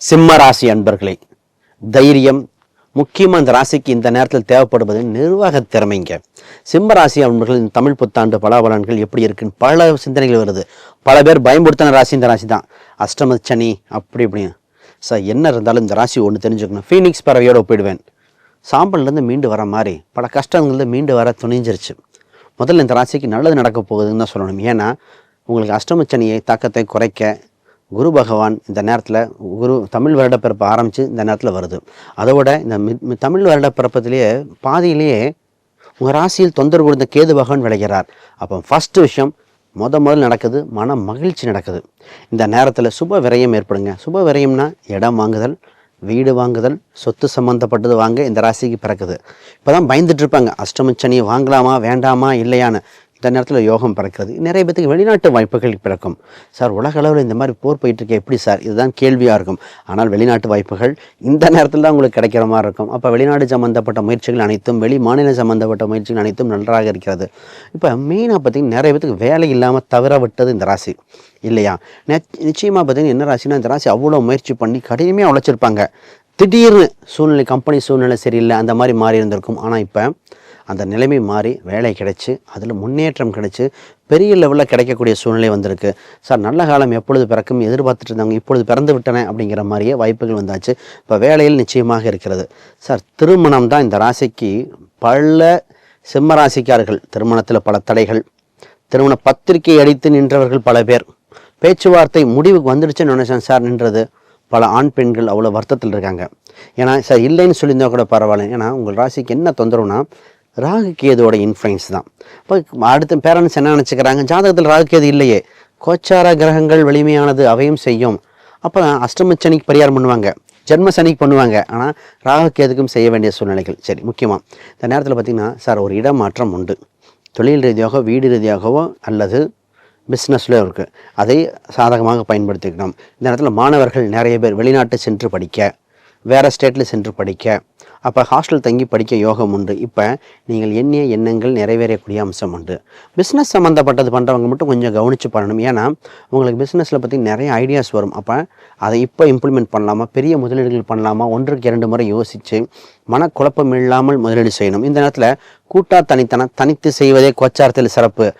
சிம்ம ராசி அன்பர்களே, தைரியம் முக்கியமாக இந்த ராசிக்கு இந்த நேரத்தில் தேவைப்படுவது நிர்வாக திறமைங்க. சிம்ம ராசி அன்பர்கள் இந்த தமிழ் புத்தாண்டு பலாபலன்கள் எப்படி இருக்குன்னு பல சிந்தனைகள் வருது. பல பேர் பயன்படுத்தின ராசி இந்த ராசி தான். அஷ்டம சனி அப்படி இப்படின்னு சார் என்ன இருந்தாலும் இந்த ராசி ஒன்று தெரிஞ்சுக்கணும். ஃபீனிக்ஸ் பறவையோடு ஒப்பிடுவேன். சாம்பல்லேருந்து மீண்டு வர மாதிரி பல கஷ்டங்கள்லேருந்து மீண்டு வர துணிஞ்சிருச்சு. முதல்ல இந்த ராசிக்கு நல்லது நடக்க போகுதுன்னு தான் சொல்லணும். ஏன்னா உங்களுக்கு அஷ்டம சனியை தாக்கத்தை குறைக்க குரு பகவான் இந்த நேரத்தில் தமிழ் வருடப்பிறப்பு ஆரம்பித்து இந்த நேரத்தில் வருது. அதோட இந்த தமிழ் வருடப்பிறப்பத்திலேயே பாதியிலேயே உங்கள் ராசியில் தொந்தரவு கொடுத்த கேது பகவான் விளைகிறார். அப்போ ஃபஸ்ட்டு விஷயம் முதல் நடக்குது, மன மகிழ்ச்சி நடக்குது. இந்த நேரத்தில் சுப விரயம் ஏற்படுங்க. சுப விரயம்னா இடம் வாங்குதல், வீடு வாங்குதல், சொத்து சம்மந்தப்பட்டது வாங்க இந்த ராசிக்கு பிறக்குது. இப்போ தான் பயந்துட்டு இருப்பாங்க, அஷ்டமச்சனி வாங்கலாமா வேண்டாமா இல்லையான்னு. இந்த நேரத்தில் யோகம் பிறக்கிறது. நிறைய பேத்துக்கு வெளிநாட்டு வாய்ப்புகள் பிறக்கும். சார் உலக அளவில் இந்த மாதிரி போர் போயிட்டுருக்கு எப்படி சார், இதுதான் கேள்வியாக இருக்கும். ஆனால் வெளிநாட்டு வாய்ப்புகள் இந்த நேரத்தில் தான் உங்களுக்கு கிடைக்கிற மாதிரி இருக்கும். அப்போ வெளிநாடு சம்மந்தப்பட்ட முயற்சிகள் அனைத்தும், வெளி மாநில சம்மந்தப்பட்ட முயற்சிகள் அனைத்தும் நன்றாக இருக்கிறது. இப்போ மெயினாக பார்த்திங்கன்னா நிறைய பேத்துக்கு வேலை இல்லாமல் தவிர விட்டது இந்த ராசி இல்லையா. நிச்சயமாக பார்த்திங்கன்னா என்ன ராசினா, இந்த ராசி அவ்வளோ முயற்சி பண்ணி கடினமாக உழைச்சிருப்பாங்க. திடீர்னு சூழ்நிலை, கம்பெனி சூழ்நிலை சரியில்லை, அந்த மாதிரி மாறி இருந்திருக்கும். ஆனால் இப்போ அந்த நிலைமை மாறி வேலை கிடைச்சி அதில் முன்னேற்றம் கிடைச்சி பெரிய லெவலில் கிடைக்கக்கூடிய சூழ்நிலை வந்திருக்கு. சார் நல்ல காலம் எப்பொழுது பிறக்கும் எதிர்பார்த்துட்டு இருந்தாங்க, இப்பொழுது பிறந்து விட்டன அப்படிங்கிற மாதிரியே வாய்ப்புகள் வந்தாச்சு. இப்போ வேலையில் நிச்சயமாக இருக்கிறது. சார் திருமணம் தான் இந்த ராசிக்கு பல சிம்ம ராசிக்காரர்கள். திருமணத்தில் பல தடைகள், திருமண பத்திரிகை அடித்து நின்றவர்கள் பல பேர். பேச்சுவார்த்தை முடிவுக்கு வந்துடுச்சுன்னு நினைச்சேன் சார் நின்றது. பல ஆண் பெண்கள் அவ்வளோ வருத்தத்தில் இருக்காங்க. ஏன்னா சார் இல்லைன்னு சொல்லியிருந்தா கூட பரவாயில்ல. ஏன்னா உங்கள் ராசிக்கு என்ன தொந்தரவுனா ராகு கேதுவோட இன்ஃப்ளூயன்ஸ் தான். இப்போ அடுத்த பேரண்ட்ஸ் என்ன நினச்சிக்கிறாங்க, ஜாதகத்தில் ராகு கேது இல்லையே, கோச்சார கிரகங்கள் வலிமையானது அவையும் செய்யும். அப்போ அஷ்டமச்சனிக்கு பரிகாரம் பண்ணுவாங்க, ஜென்ம சனிக்கு பண்ணுவாங்க. ஆனால் ராகு கேதுக்கும் செய்ய வேண்டிய சூழ்நிலைகள். சரி, முக்கியமாக இந்த நேரத்தில் பார்த்திங்கன்னா சார் ஒரு இடமாற்றம் உண்டு. தொழில் ரீதியாக, வீடு ரீதியாகவோ அல்லது பிஸ்னஸ்லேயும் இருக்குது. அதை சாதகமாக பயன்படுத்திக்கணும். இந்த நேரத்தில் மாணவர்கள் நிறைய பேர் வெளிநாட்டு சென்று படிக்க, வேறு ஸ்டேட்டில் சென்று படிக்க, அப்போ ஹாஸ்டல் தங்கி படிக்க யோகம் உண்டு. இப்போ நீங்கள் எண்ணிய எண்ணங்கள் நிறைவேறக்கூடிய அம்சம் உண்டு. பிஸ்னஸ் சம்மந்தப்பட்டது பண்ணுறவங்க மட்டும் கொஞ்சம் கவனித்து பண்ணணும். ஏன்னா உங்களுக்கு பிஸ்னஸில் பற்றி நிறைய ஐடியாஸ் வரும். அப்போ அதை இப்போ இம்ப்ளிமெண்ட் பண்ணலாமா, பெரிய முதலீடுகள் பண்ணலாமா, 1க்கு 2 முறை யோசித்து மனக்குழப்பம் இல்லாமல் முதலீடு செய்யணும். இந்த நேரத்தில் கூட்டா தனித்து செய்வதே கோச்சாரத்தில் சிறப்பு.